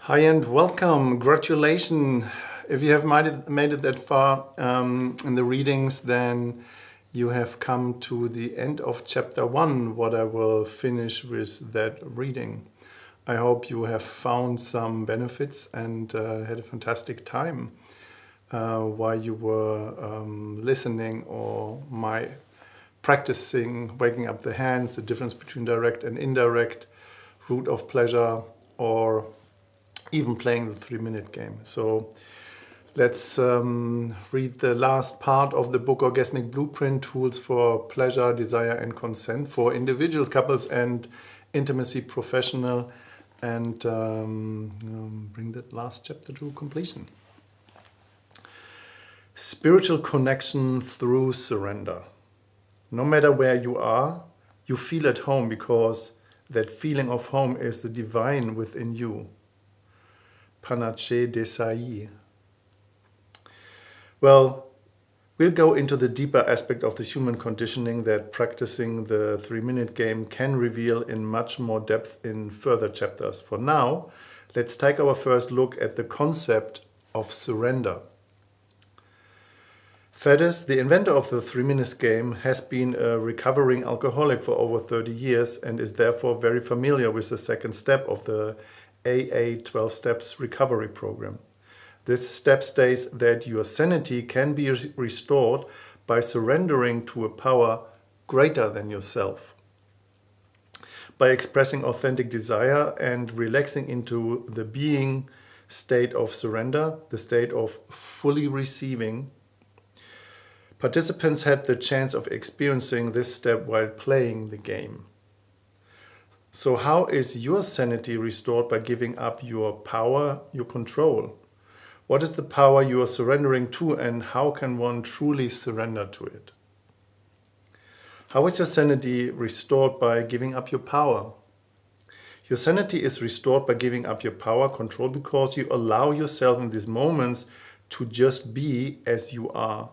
Hi and welcome. Congratulations. If you have made it that far in the readings, then you have come to the end of chapter 1, what I will finish with that reading. I hope you have found some benefits and had a fantastic time while you were listening or practicing waking up the hands, the difference between direct and indirect, root of pleasure, or even playing the 3-minute game. So let's read the last part of the book Orgasmic Blueprint, Tools for Pleasure, Desire and Consent for Individuals, Couples and Intimacy Professional, and bring that last chapter to completion. Spiritual connection through surrender. No matter where you are, you feel at home because that feeling of home is the divine within you. Panache Desai. Well, we'll go into the deeper aspect of the human conditioning that practicing the 3-minute game can reveal in much more depth in further chapters. For now, let's take our first look at the concept of surrender. Fedis, the inventor of the 3-minute game, has been a recovering alcoholic for over 30 years and is therefore very familiar with the second step of the AA 12 Steps Recovery Program. This step states that your sanity can be restored by surrendering to a power greater than yourself. By expressing authentic desire and relaxing into the being state of surrender, the state of fully receiving, participants had the chance of experiencing this step while playing the game. So how is your sanity restored by giving up your power, your control? What is the power you are surrendering to, and how can one truly surrender to it? How is your sanity restored by giving up your power? Your sanity is restored by giving up your power, control, because you allow yourself in these moments to just be as you are.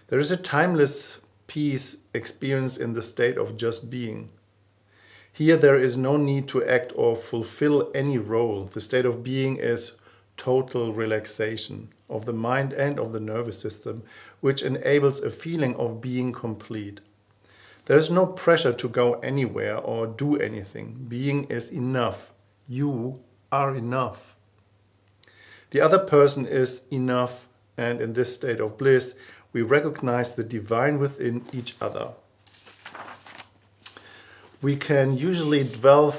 There is a timeless peace experienced in the state of just being. Here there is no need to act or fulfill any role. The state of being is total relaxation of the mind and of the nervous system, which enables a feeling of being complete. There is no pressure to go anywhere or do anything. Being is enough. You are enough. The other person is enough, and in this state of bliss, we recognize the divine within each other. We can usually dwell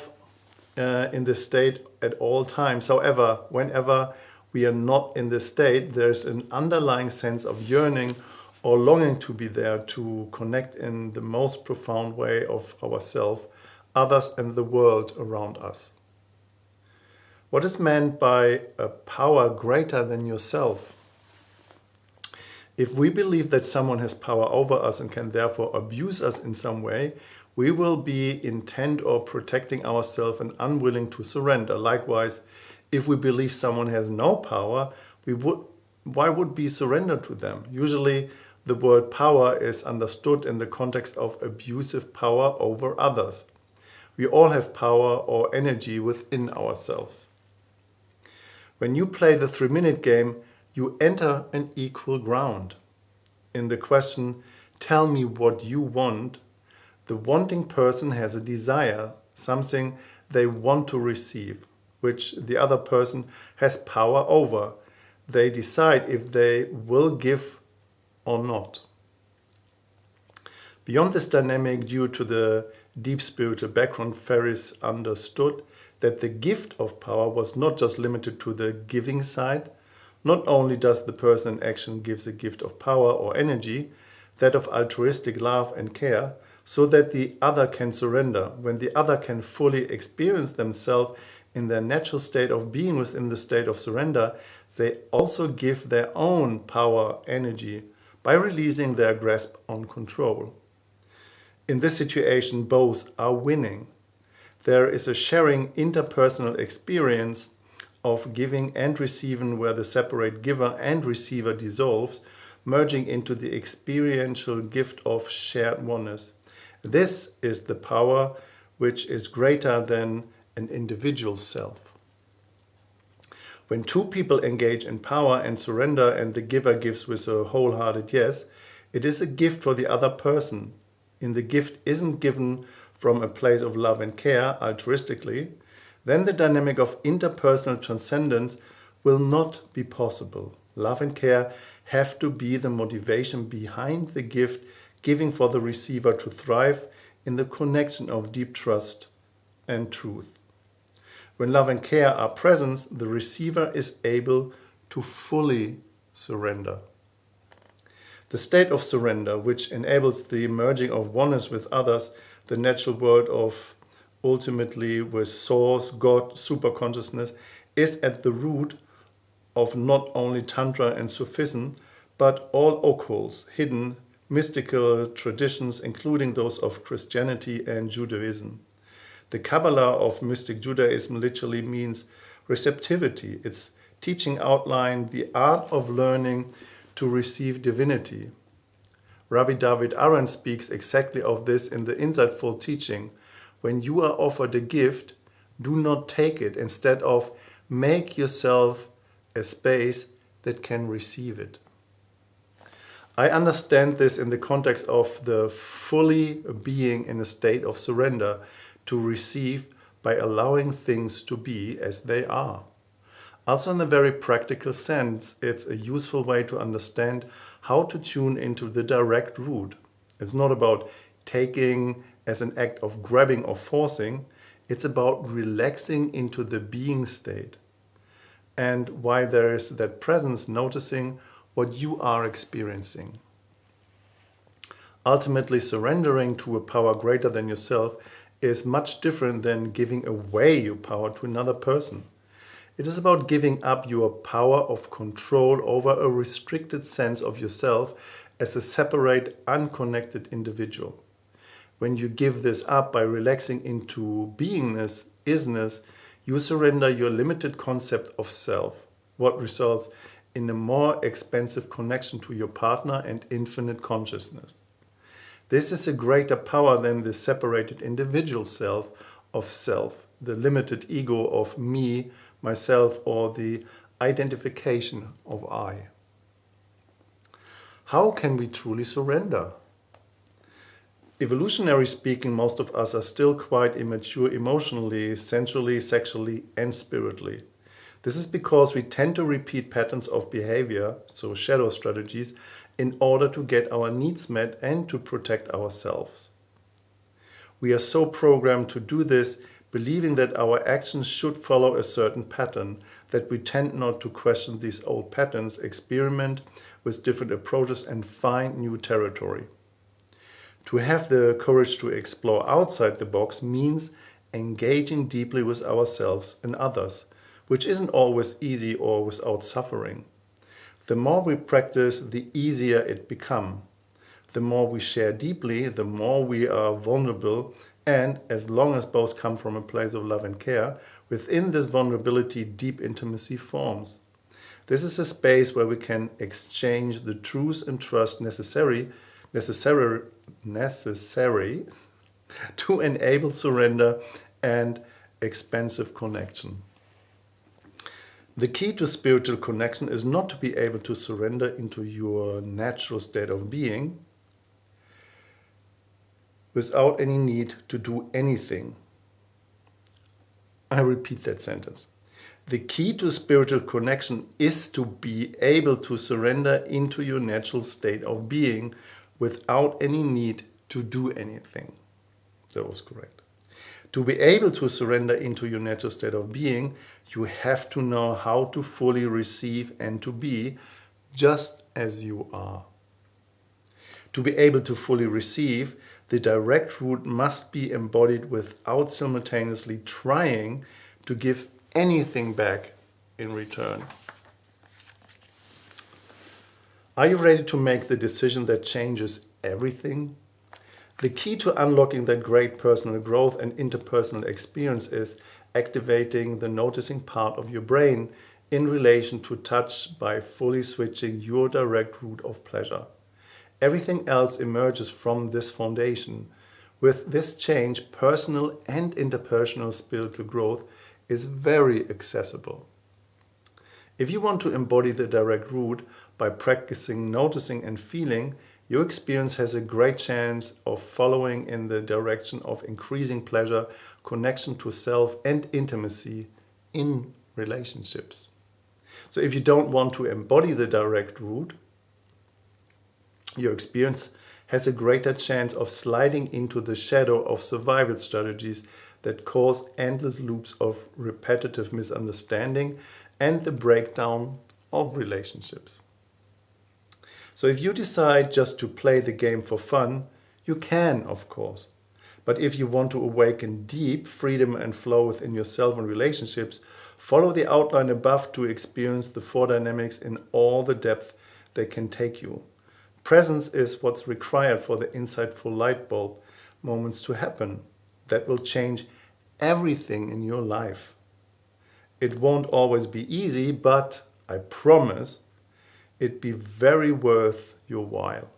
in this state at all times. However, whenever we are not in this state, there's an underlying sense of yearning or longing to be there, to connect in the most profound way of ourselves, others, and the world around us. What is meant by a power greater than yourself? If we believe that someone has power over us and can therefore abuse us in some way, we will be intent or protecting ourselves and unwilling to surrender. Likewise, if we believe someone has no power, why would we surrender to them? Usually, the word power is understood in the context of abusive power over others. We all have power or energy within ourselves. When you play the 3-minute game, you enter an equal ground. In the question, tell me what you want, the wanting person has a desire, something they want to receive, which the other person has power over. They decide if they will give or not. Beyond this dynamic, due to the deep spiritual background, Ferris understood that the gift of power was not just limited to the giving side. Not only does the person in action give a gift of power or energy, that of altruistic love and care, so that the other can surrender. When the other can fully experience themselves in their natural state of being within the state of surrender, they also give their own power, energy, by releasing their grasp on control. In this situation, both are winning. There is a sharing interpersonal experience of giving and receiving, where the separate giver and receiver dissolves, merging into the experiential gift of shared oneness. This is the power which is greater than an individual self. When two people engage in power and surrender and the giver gives with a wholehearted yes, it is a gift for the other person. And the gift isn't given from a place of love and care altruistically, then the dynamic of interpersonal transcendence will not be possible. Love and care have to be the motivation behind the gift, giving for the receiver to thrive in the connection of deep trust and truth. When love and care are present, the receiver is able to fully surrender. The state of surrender, which enables the merging of oneness with others, the natural world of ultimately with Source, God, superconsciousness, is at the root of not only Tantra and Sufism, but all occults, hidden, mystical traditions, including those of Christianity and Judaism. The Kabbalah of mystic Judaism literally means receptivity. Its teaching outline the art of learning to receive divinity. Rabbi David Aaron speaks exactly of this in the insightful teaching. When you are offered a gift, do not take it. Instead of make yourself a space that can receive it. I understand this in the context of the fully being in a state of surrender to receive by allowing things to be as they are. Also, in a very practical sense, it's a useful way to understand how to tune into the direct root. It's not about taking as an act of grabbing or forcing, it's about relaxing into the being state. And why there is that presence, noticing what you are experiencing. Ultimately, surrendering to a power greater than yourself is much different than giving away your power to another person. It is about giving up your power of control over a restricted sense of yourself as a separate, unconnected individual. When you give this up by relaxing into beingness, isness, you surrender your limited concept of self, what results in a more expansive connection to your partner and infinite consciousness. This is a greater power than the separated individual self of self, the limited ego of me, myself, or the identification of I. How can we truly surrender? Evolutionary speaking, most of us are still quite immature emotionally, sensually, sexually, and spiritually. This is because we tend to repeat patterns of behavior, so shadow strategies, in order to get our needs met and to protect ourselves. We are so programmed to do this, believing that our actions should follow a certain pattern, that we tend not to question these old patterns, experiment with different approaches, and find new territory. To have the courage to explore outside the box means engaging deeply with ourselves and others, which isn't always easy or without suffering. The more we practice, the easier it becomes. The more we share deeply, the more we are vulnerable, and as long as both come from a place of love and care, within this vulnerability, deep intimacy forms. This is a space where we can exchange the truth and trust necessary to enable surrender and expansive connection. The key to spiritual connection is not to be able to surrender into your natural state of being without any need to do anything. I repeat that sentence. The key to spiritual connection is to be able to surrender into your natural state of being without any need to do anything. That was correct. To be able to surrender into your natural state of being, you have to know how to fully receive and to be just as you are. To be able to fully receive, the direct route must be embodied without simultaneously trying to give anything back in return. Are you ready to make the decision that changes everything? The key to unlocking that great personal growth and interpersonal experience is activating the noticing part of your brain in relation to touch by fully switching your direct route of pleasure. Everything else emerges from this foundation. With this change, personal and interpersonal spiritual growth is very accessible. If you want to embody the direct route by practicing noticing and feeling, your experience has a great chance of following in the direction of increasing pleasure, connection to self, and intimacy in relationships. So if you don't want to embody the direct route, your experience has a greater chance of sliding into the shadow of survival strategies that cause endless loops of repetitive misunderstanding and the breakdown of relationships. So if you decide just to play the game for fun, you can, of course. But if you want to awaken deep freedom and flow within yourself and relationships, follow the outline above to experience the four dynamics in all the depth they can take you. Presence is what's required for the insightful light bulb moments to happen. That will change everything in your life. It won't always be easy, but I promise it'd be very worth your while.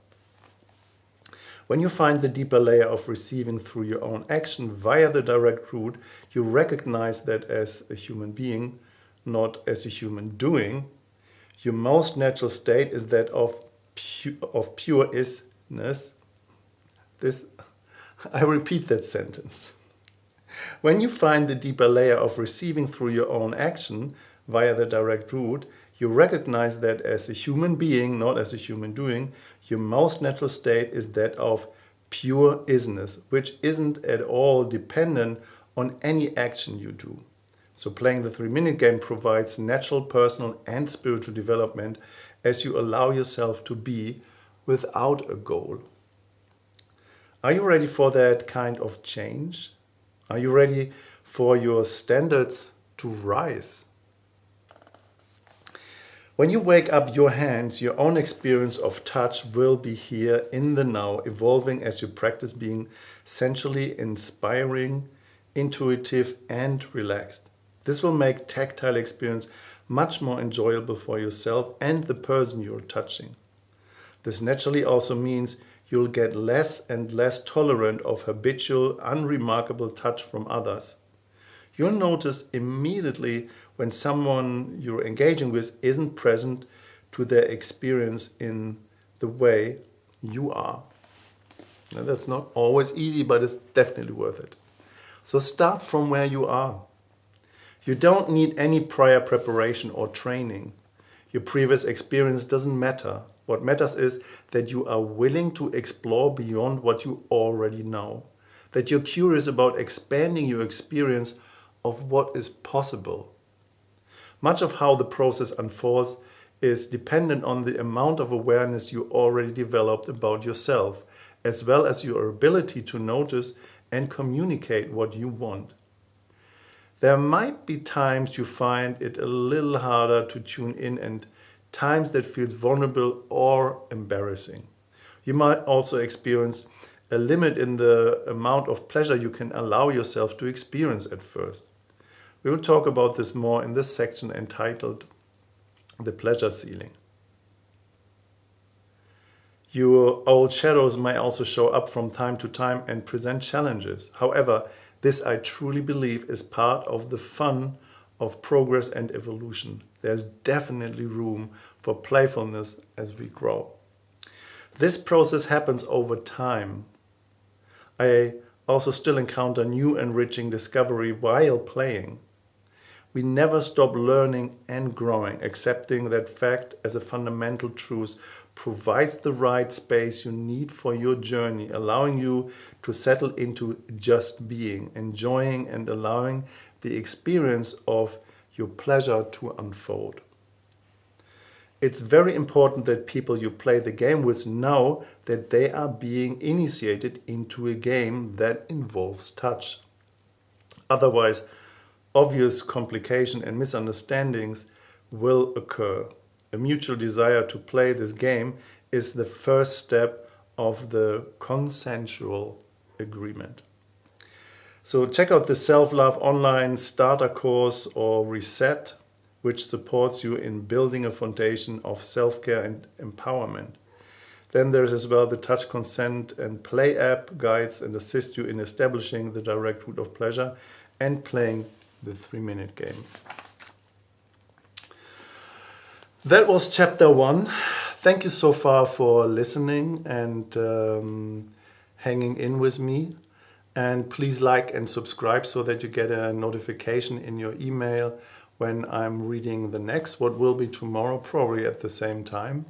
When you find the deeper layer of receiving through your own action via the direct route, you recognize that as a human being, not as a human doing, your most natural state is that of pure isness. I repeat that sentence. When you find the deeper layer of receiving through your own action via the direct route, you recognize that as a human being, not as a human doing, your most natural state is that of pure isness, which isn't at all dependent on any action you do. So playing the 3-minute game provides natural personal and spiritual development as you allow yourself to be without a goal. Are you ready for that kind of change? Are you ready for your standards to rise? When you wake up your hands, your own experience of touch will be here in the now, evolving as you practice being sensually inspiring, intuitive, and relaxed. This will make tactile experience much more enjoyable for yourself and the person you're touching. This naturally also means you'll get less and less tolerant of habitual, unremarkable touch from others. You'll notice immediately when someone you're engaging with isn't present to their experience in the way you are. Now, that's not always easy, but it's definitely worth it. So start from where you are. You don't need any prior preparation or training. Your previous experience doesn't matter. What matters is that you are willing to explore beyond what you already know, that you're curious about expanding your experience of what is possible. Much of how the process unfolds is dependent on the amount of awareness you already developed about yourself, as well as your ability to notice and communicate what you want. There might be times you find it a little harder to tune in and times that feels vulnerable or embarrassing. You might also experience a limit in the amount of pleasure you can allow yourself to experience at first. We will talk about this more in this section entitled The Pleasure Ceiling. Your old shadows may also show up from time to time and present challenges. However, this I truly believe is part of the fun of progress and evolution. There's definitely room for playfulness as we grow. This process happens over time. I also still encounter new enriching discovery while playing. We never stop learning and growing. Accepting that fact as a fundamental truth provides the right space you need for your journey, allowing you to settle into just being, enjoying and allowing the experience of your pleasure to unfold. It's very important that people you play the game with know that they are being initiated into a game that involves touch. Otherwise, obvious complication and misunderstandings will occur. A mutual desire to play this game is the first step of the consensual agreement. So check out the Self-Love Online Starter Course or Reset, which supports you in building a foundation of self-care and empowerment. Then there's as well the Touch, Consent and Play app guides and assist you in establishing the direct route of pleasure and playing the 3-minute game. That was chapter 1. Thank you so far for listening and hanging in with me. And please like and subscribe so that you get a notification in your email when I'm reading the next, what will be tomorrow, probably at the same time.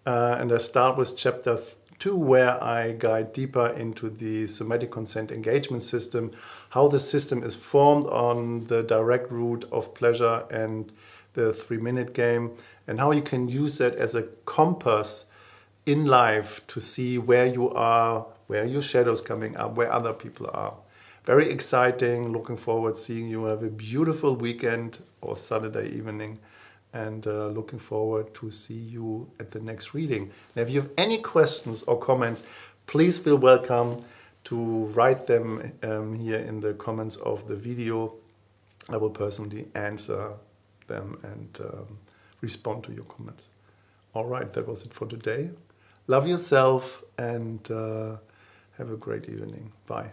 And I start with chapter 2, where I guide deeper into the Somatic Consent Engagement System, how the system is formed on the direct route of pleasure and the 3-minute game, and how you can use that as a compass in life to see where you are, where your shadow's coming up, where other people are. Very exciting. Looking forward seeing you. Have a beautiful weekend or Saturday evening, and looking forward to see you at the next reading. Now, if you have any questions or comments, please feel welcome to write them here in the comments of the video. I will personally answer them and respond to your comments. All right, that was it for today. Love yourself and have a great evening. Bye.